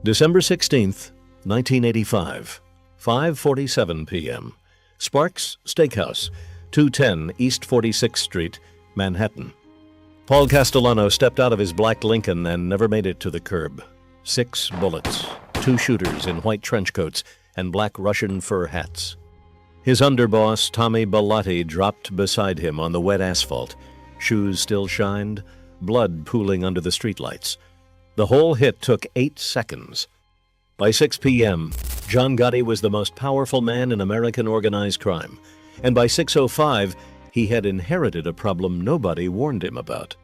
December 16th, 1985, 5:47 p.m. Sparks Steakhouse, 210 East 46th Street, Manhattan. Paul Castellano stepped out of his black Lincoln and never made it to the curb. 6 bullets, 2 shooters in white trench coats and black Russian fur hats. His underboss, Tommy Bellotti, dropped beside him on the wet asphalt. Shoes still shined, blood pooling under the streetlights. The whole hit took 8 seconds. By 6 p.m., John Gotti was the most powerful man in American organized crime, and by 6:05, he had inherited a problem nobody warned him about.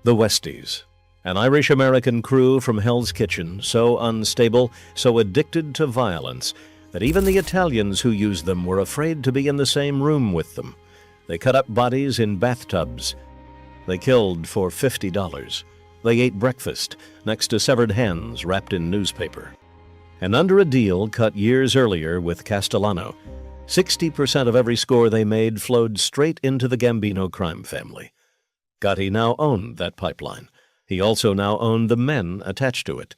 The Westies, an Irish-American crew from Hell's Kitchen, so unstable, so addicted to violence, that even the Italians who used them were afraid to be in the same room with them. They cut up bodies in bathtubs. They killed for $50. They ate breakfast next to severed hands wrapped in newspaper. And under a deal cut years earlier with Castellano, 60% of every score they made flowed straight into the Gambino crime family. Gotti now owned that pipeline. He also now owned the men attached to it.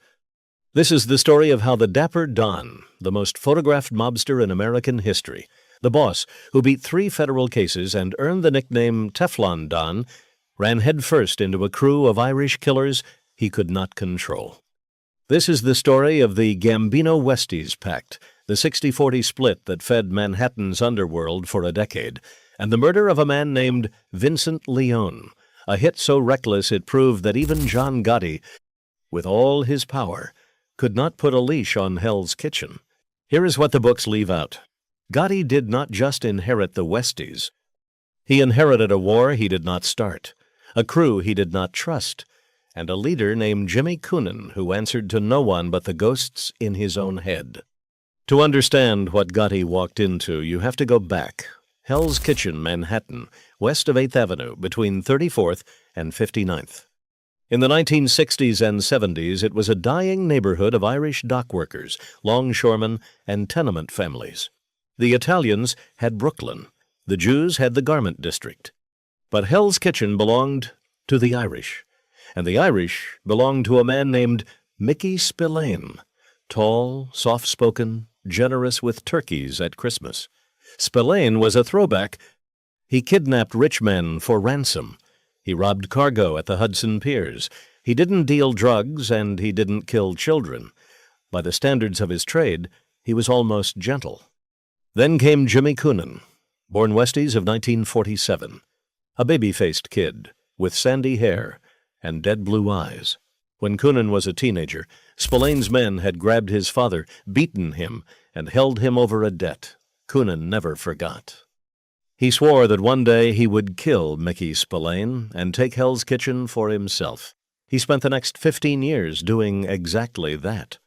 This is the story of how the Dapper Don, the most photographed mobster in American history, the boss who beat 3 federal cases and earned the nickname Teflon Don, ran headfirst into a crew of Irish killers he could not control. This is the story of the Gambino-Westies pact, the 60-40 split that fed Manhattan's underworld for a decade, and the murder of a man named Vincent Leone, a hit so reckless it proved that even John Gotti, with all his power, could not put a leash on Hell's Kitchen. Here is what the books leave out. Gotti did not just inherit the Westies. He inherited a war he did not start, a crew he did not trust, and a leader named Jimmy Coonan who answered to no one but the ghosts in his own head. To understand what Gotti walked into, you have to go back. Hell's Kitchen, Manhattan, west of 8th Avenue, between 34th and 59th. In the 1960s and 70s, it was a dying neighborhood of Irish dockworkers, longshoremen, and tenement families. The Italians had Brooklyn. The Jews had the Garment District. But Hell's Kitchen belonged to the Irish, and the Irish belonged to a man named Mickey Spillane, tall, soft-spoken, generous with turkeys at Christmas. Spillane was a throwback. He kidnapped rich men for ransom. He robbed cargo at the Hudson Piers. He didn't deal drugs, and he didn't kill children. By the standards of his trade, he was almost gentle. Then came Jimmy Coonan, born Westies of 1947. A baby-faced kid with sandy hair and dead blue eyes. When Coonan was a teenager, Spillane's men had grabbed his father, beaten him, and held him over a debt. Coonan never forgot. He swore that one day he would kill Mickey Spillane and take Hell's Kitchen for himself. He spent the next 15 years doing exactly that.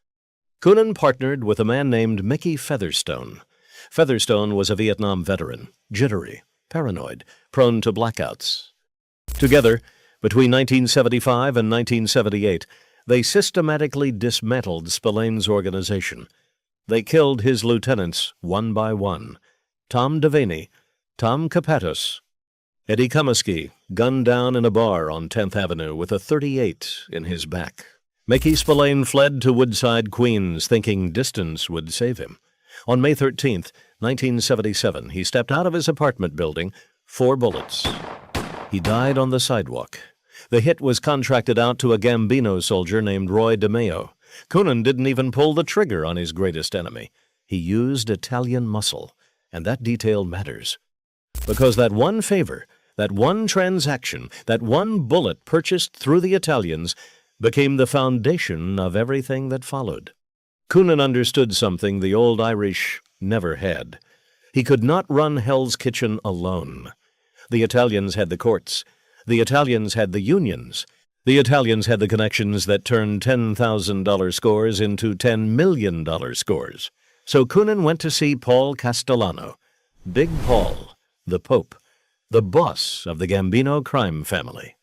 Coonan partnered with a man named Mickey Featherstone. Featherstone was a Vietnam veteran, jittery, paranoid, prone to blackouts. Together, between 1975 and 1978, they systematically dismantled Spillane's organization. They killed his lieutenants one by one. Tom Devaney, Tom Kapatos, Eddie Comiskey, gunned down in a bar on 10th Avenue with a .38 in his back. Mickey Spillane fled to Woodside, Queens, thinking distance would save him. On May 13th, 1977, he stepped out of his apartment building, 4 bullets. He died on the sidewalk. The hit was contracted out to a Gambino soldier named Roy DeMeo. Coonan didn't even pull the trigger on his greatest enemy. He used Italian muscle, and that detail matters. Because that one favor, that one transaction, that one bullet purchased through the Italians became the foundation of everything that followed. Coonan understood something the old Irish never had. He could not run Hell's Kitchen alone. The Italians had the courts. The Italians had the unions. The Italians had the connections that turned $10,000 scores into $10 million scores. So Coonan went to see Paul Castellano, Big Paul, the Pope, the boss of the Gambino crime family.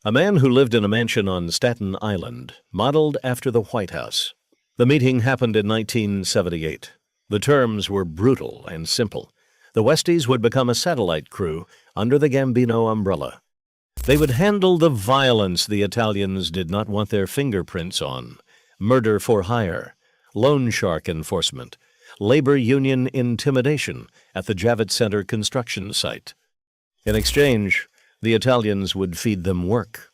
A man who lived in a mansion on Staten Island, modeled after the White House. The meeting happened in 1978. The terms were brutal and simple. The Westies would become a satellite crew under the Gambino umbrella. They would handle the violence the Italians did not want their fingerprints on. murder for hire, loan shark enforcement, labor union intimidation at the Javits Center construction site. In exchange, the Italians would feed them work,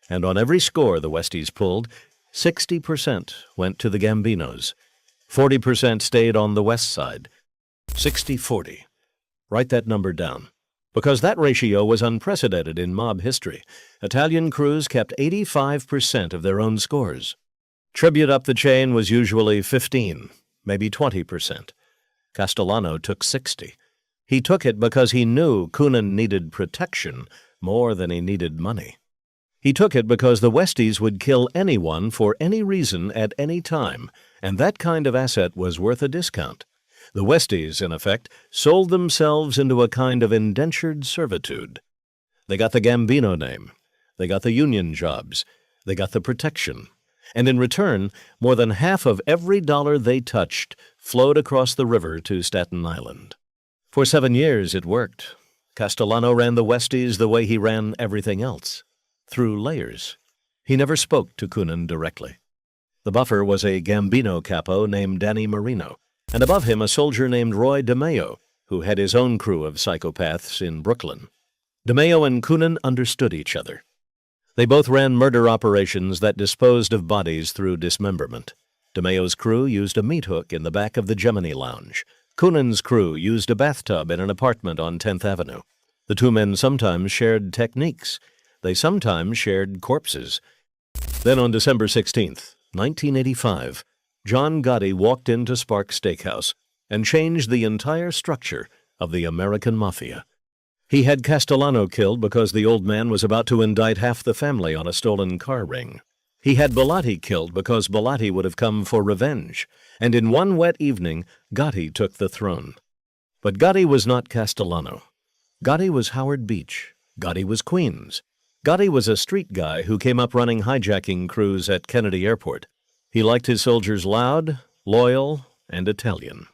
and on every score the Westies pulled, 60% went to the Gambinos, 40% stayed on the west side. 60-40. Write that number down. Because that ratio was unprecedented in mob history, Italian crews kept 85% of their own scores. Tribute up the chain was usually 15, maybe 20%. Castellano took 60. He took it because he knew Coonan needed protection more than he needed money. He took it because the Westies would kill anyone for any reason at any time, and that kind of asset was worth a discount. The Westies, in effect, sold themselves into a kind of indentured servitude. They got the Gambino name. They got the union jobs. They got the protection. And in return, more than half of every dollar they touched flowed across the river to Staten Island. For 7 years it worked. Castellano ran the Westies the way he ran everything else, through layers. He never spoke to Coonan directly. The buffer was a Gambino capo named Danny Marino, and above him a soldier named Roy DeMeo, who had his own crew of psychopaths in Brooklyn. DeMeo and Coonan understood each other. They both ran murder operations that disposed of bodies through dismemberment. DeMeo's crew used a meat hook in the back of the Gemini Lounge. Coonan's crew used a bathtub in an apartment on 10th Avenue. The two men sometimes shared techniques. They sometimes shared corpses. Then on December 16th, 1985, John Gotti walked into Sparks Steakhouse and changed the entire structure of the American Mafia. He had Castellano killed because the old man was about to indict half the family on a stolen car ring. He had Bellotti killed because Bellotti would have come for revenge, and in one wet evening, Gotti took the throne. But Gotti was not Castellano. Gotti was Howard Beach. Gotti was Queens. Gotti was a street guy who came up running hijacking crews at Kennedy Airport. He liked his soldiers loud, loyal, and Italian.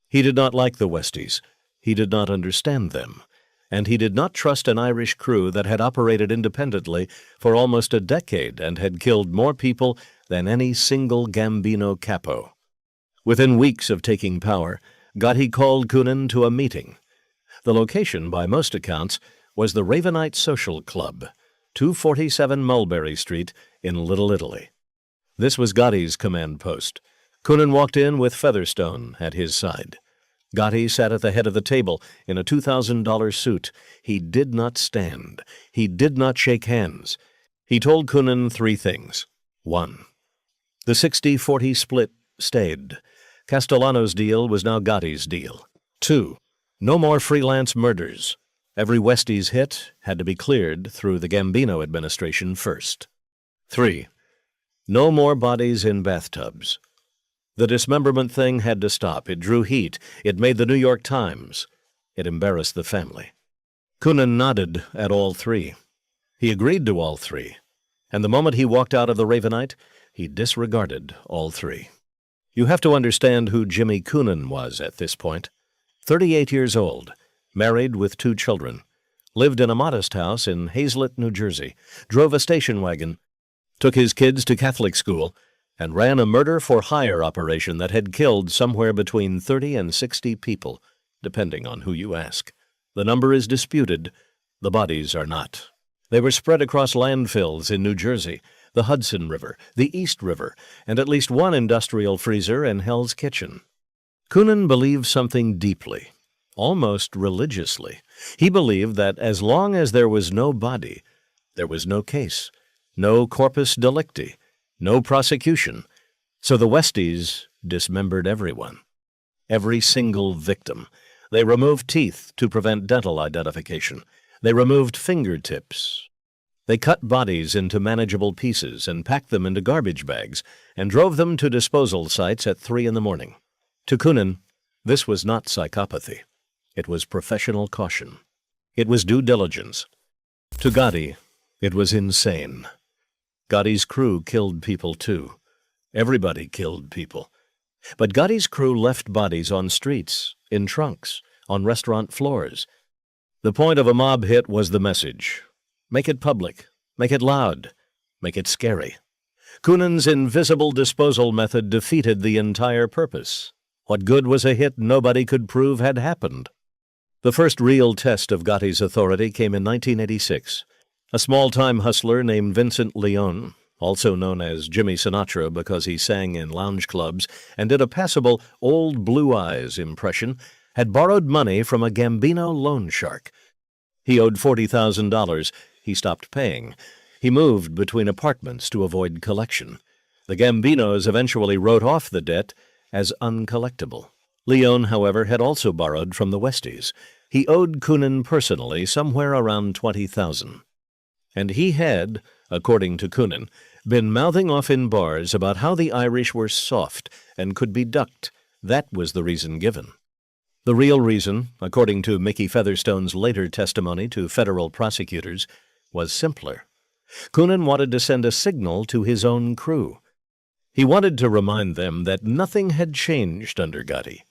He did not like the Westies. He did not understand them. And he did not trust an Irish crew that had operated independently for almost a decade and had killed more people than any single Gambino capo. Within weeks of taking power, Gotti called Coonan to a meeting. The location, by most accounts, was the Ravenite Social Club, 247 Mulberry Street in Little Italy. This was Gotti's command post. Coonan walked in with Featherstone at his side. Gotti sat at the head of the table in a $2,000 suit. He did not stand. He did not shake hands. He told Coonan 3 things. 1. The 60-40 split stayed. Castellano's deal was now Gotti's deal. 2. No more freelance murders. Every Westies hit had to be cleared through the Gambino administration first. 3. No more bodies in bathtubs. The dismemberment thing had to stop. It drew heat. It made the New York Times. It embarrassed the family. Coonan nodded at all 3. He agreed to all 3. And the moment he walked out of the Ravenite, he disregarded all 3. You have to understand who Jimmy Coonan was at this point. 38 years old, married with 2 children, lived in a modest house in Hazlet, New Jersey, drove a station wagon, took his kids to Catholic school, and ran a murder-for-hire operation that had killed somewhere between 30 and 60 people, depending on who you ask. The number is disputed. The bodies are not. They were spread across landfills in New Jersey, the Hudson River, the East River, and at least one industrial freezer and Hell's Kitchen. Coonan believed something deeply, almost religiously. He believed that as long as there was no body, there was no case, no corpus delicti, no prosecution. So the Westies dismembered everyone. Every single victim. They removed teeth to prevent dental identification. They removed fingertips. They cut bodies into manageable pieces and packed them into garbage bags and drove them to disposal sites at 3 a.m. To Coonan, this was not psychopathy. It was professional caution. It was due diligence. To Gotti, it was insane. Gotti's crew killed people too. Everybody killed people. But Gotti's crew left bodies on streets, in trunks, on restaurant floors. The point of a mob hit was the message. Make it public. Make it loud. Make it scary. Coonan's invisible disposal method defeated the entire purpose. What good was a hit nobody could prove had happened? The first real test of Gotti's authority came in 1986. A small-time hustler named Vincent Leone, also known as Jimmy Sinatra because he sang in lounge clubs and did a passable Old Blue Eyes impression, had borrowed money from a Gambino loan shark. He owed $40,000. He stopped paying. He moved between apartments to avoid collection. The Gambinos eventually wrote off the debt as uncollectible. Leone, however, had also borrowed from the Westies. He owed Coonan personally somewhere around $20,000. And he had, according to Coonan, been mouthing off in bars about how the Irish were soft and could be ducked. That was the reason given. The real reason, according to Mickey Featherstone's later testimony to federal prosecutors, was simpler. Coonan wanted to send a signal to his own crew. He wanted to remind them that nothing had changed under Gotti,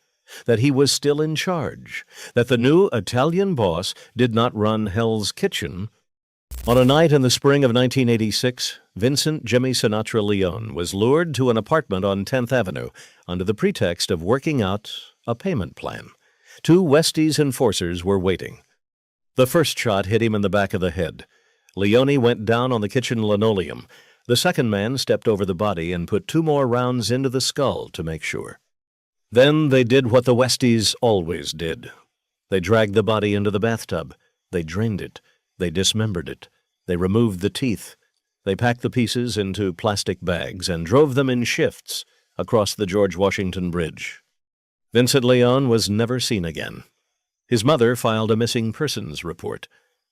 that he was still in charge, that the new Italian boss did not run Hell's Kitchen. On a night in the spring of 1986, Vincent Jimmy Sinatra Leone was lured to an apartment on 10th Avenue under the pretext of working out a payment plan. Two Westies enforcers were waiting. The first shot hit him in the back of the head. Leone went down on the kitchen linoleum. The second man stepped over the body and put 2 more rounds into the skull to make sure. Then they did what the Westies always did. They dragged the body into the bathtub. They drained it. They dismembered it. They removed the teeth. They packed the pieces into plastic bags and drove them in shifts across the George Washington Bridge. Vincent Leone was never seen again. His mother filed a missing persons report.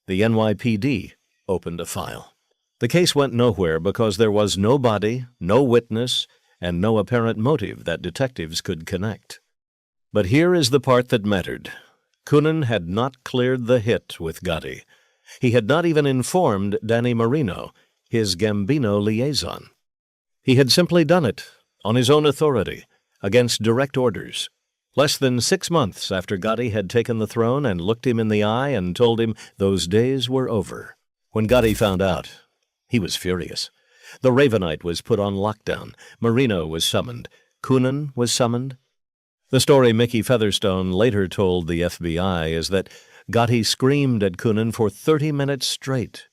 The NYPD opened a file. The case went nowhere because there was no body, no witness, and no apparent motive that detectives could connect. But here is the part that mattered. Coonan had not cleared the hit with Gotti. He had not even informed Danny Marino, his Gambino liaison. He had simply done it, on his own authority, against direct orders. Less than 6 months after Gotti had taken the throne and looked him in the eye and told him those days were over. When Gotti found out, he was furious. The Ravenite was put on lockdown. Marino was summoned. Coonan was summoned. The story Mickey Featherstone later told the FBI is that Gotti screamed at Coonan for 30 minutes straight,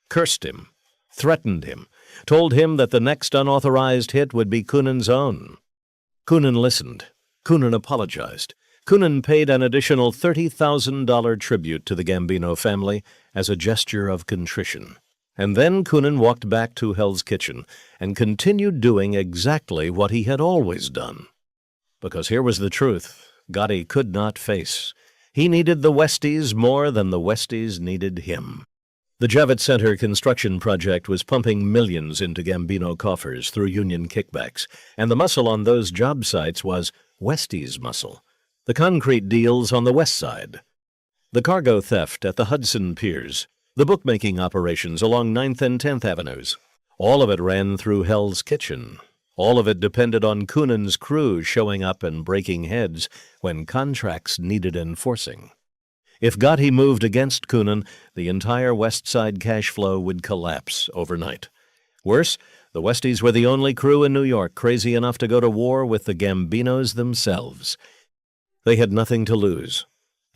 cursed him, threatened him, told him that the next unauthorized hit would be Coonan's own. Coonan listened. Coonan apologized. Coonan paid an additional $30,000 tribute to the Gambino family as a gesture of contrition. And then Coonan walked back to Hell's Kitchen and continued doing exactly what he had always done. Because here was the truth Gotti could not face. He needed the Westies more than the Westies needed him. The Javits Center construction project was pumping millions into Gambino coffers through union kickbacks, and the muscle on those job sites was Westies muscle. The concrete deals on the west side, the cargo theft at the Hudson piers, the bookmaking operations along 9th and 10th Avenues. All of it ran through Hell's Kitchen. All of it depended on Coonan's crew showing up and breaking heads when contracts needed enforcing. If Gotti moved against Coonan, the entire West Side cash flow would collapse overnight. Worse, the Westies were the only crew in New York crazy enough to go to war with the Gambinos themselves. They had nothing to lose.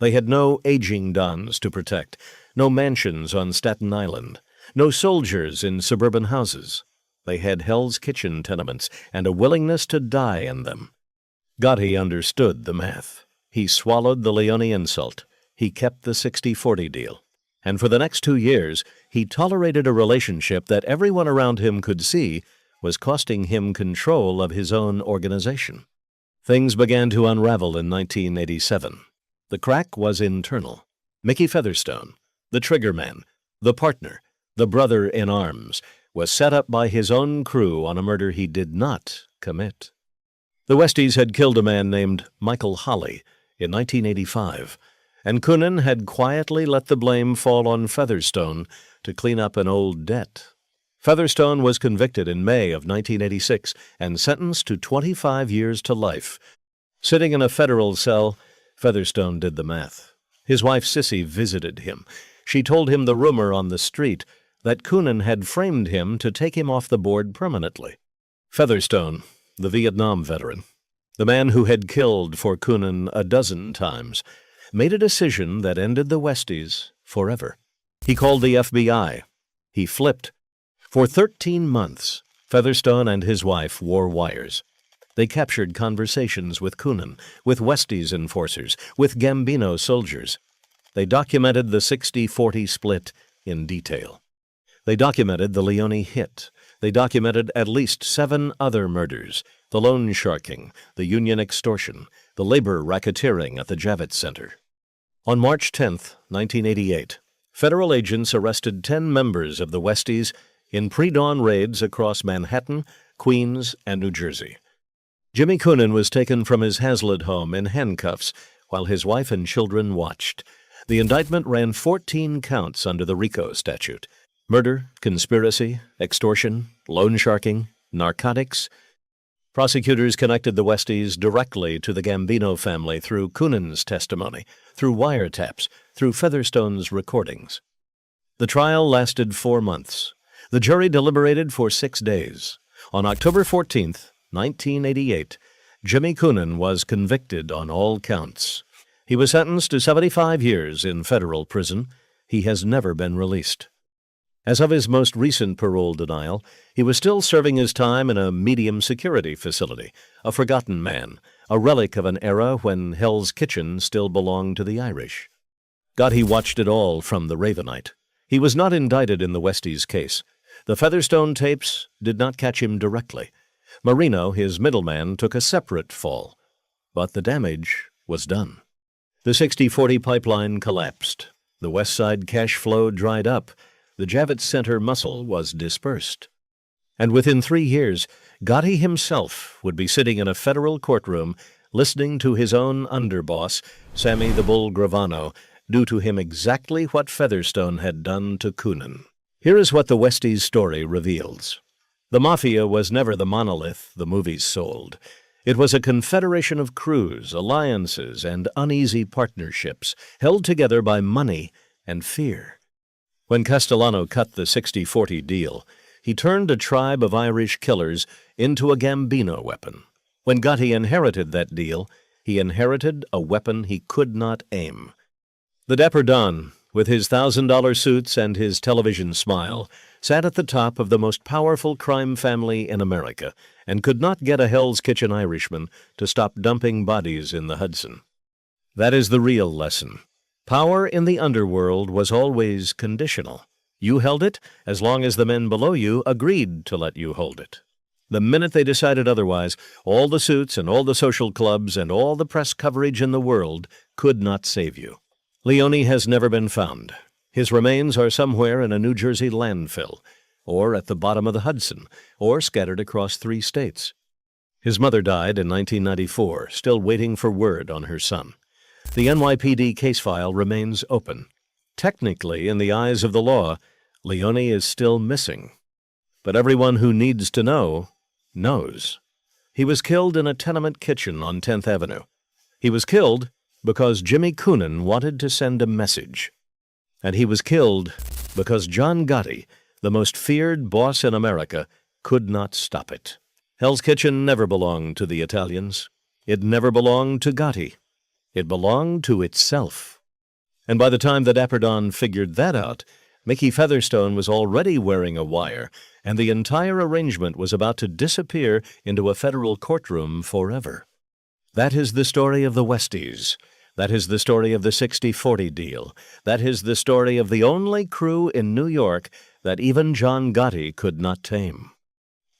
They had no aging dons to protect, no mansions on Staten Island, no soldiers in suburban houses. They had Hell's Kitchen tenements and a willingness to die in them. Gotti understood the math. He swallowed the Leone insult. He kept the 60-40 deal. And for the next 2 years, he tolerated a relationship that everyone around him could see was costing him control of his own organization. Things began to unravel in 1987. The crack was internal. Mickey Featherstone, the triggerman, the partner, the brother in arms, was set up by his own crew on a murder he did not commit. The Westies had killed a man named Michael Holley in 1985, and Coonan had quietly let the blame fall on Featherstone to clean up an old debt. Featherstone was convicted in May of 1986 and sentenced to 25 years to life. Sitting in a federal cell, Featherstone did the math. His wife Sissy visited him. She told him the rumor on the street that Coonan had framed him to take him off the board permanently. Featherstone, the Vietnam veteran, the man who had killed for Coonan a dozen times, made a decision that ended the Westies forever. He called the FBI. He flipped. For 13 months, Featherstone and his wife wore wires. They captured conversations with Coonan, with Westies enforcers, with Gambino soldiers. They documented the 60-40 split in detail. They documented the Leone hit. They documented at least 7 other murders, the loan sharking, the union extortion, the labor racketeering at the Javits Center. On March 10, 1988, federal agents arrested 10 members of the Westies in pre-dawn raids across Manhattan, Queens, and New Jersey. Jimmy Coonan was taken from his Hazlitt home in handcuffs while his wife and children watched. The indictment ran 14 counts under the RICO statute: murder, conspiracy, extortion, loan sharking, narcotics. Prosecutors connected the Westies directly to the Gambino family through Coonan's testimony, through wiretaps, through Featherstone's recordings. The trial lasted 4 months. The jury deliberated for 6 days. On October 14th, 1988, Jimmy Coonan was convicted on all counts. He was sentenced to 75 years in federal prison. He has never been released. As of his most recent parole denial, he was still serving his time in a medium-security facility, a forgotten man, a relic of an era when Hell's Kitchen still belonged to the Irish. Gotti watched it all from the Ravenite. He was not indicted in the Westies case. The Featherstone tapes did not catch him directly. Marino, his middleman, took a separate fall. But the damage was done. The 60-40 pipeline collapsed. The West Side cash flow dried up. The Javits Center muscle was dispersed. And within 3 years, Gotti himself would be sitting in a federal courtroom listening to his own underboss, Sammy the Bull Gravano, do to him exactly what Featherstone had done to Coonan. Here is what the Westies story reveals. The Mafia was never the monolith the movies sold. It was a confederation of crews, alliances, and uneasy partnerships, held together by money and fear. When Castellano cut the 60-40 deal, he turned a tribe of Irish killers into a Gambino weapon. When Gotti inherited that deal, he inherited a weapon he could not aim. The Dapper Don, with his $1,000 suits and his television smile, sat at the top of the most powerful crime family in America and could not get a Hell's Kitchen Irishman to stop dumping bodies in the Hudson. That is the real lesson. Power in the underworld was always conditional. You held it as long as the men below you agreed to let you hold it. The minute they decided otherwise, all the suits and all the social clubs and all the press coverage in the world could not save you. Leone has never been found. His remains are somewhere in a New Jersey landfill, or at the bottom of the Hudson, or scattered across 3 states. His mother died in 1994, still waiting for word on her son. The NYPD case file remains open. Technically, in the eyes of the law, Leone is still missing. But everyone who needs to know knows. He was killed in a tenement kitchen on 10th Avenue. He was killed because Jimmy Coonan wanted to send a message. And he was killed because John Gotti, the most feared boss in America, could not stop it. Hell's Kitchen never belonged to the Italians. It never belonged to Gotti. It belonged to itself. And by the time the Dapper Don figured that out, Mickey Featherstone was already wearing a wire, and the entire arrangement was about to disappear into a federal courtroom forever. That is the story of the Westies. That is the story of the 60-40 deal. That is the story of the only crew in New York that even John Gotti could not tame.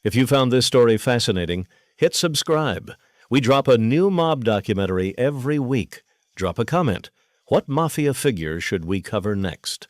If you found this story fascinating, hit subscribe. We drop a new mob documentary every week. Drop a comment. What Mafia figure should we cover next?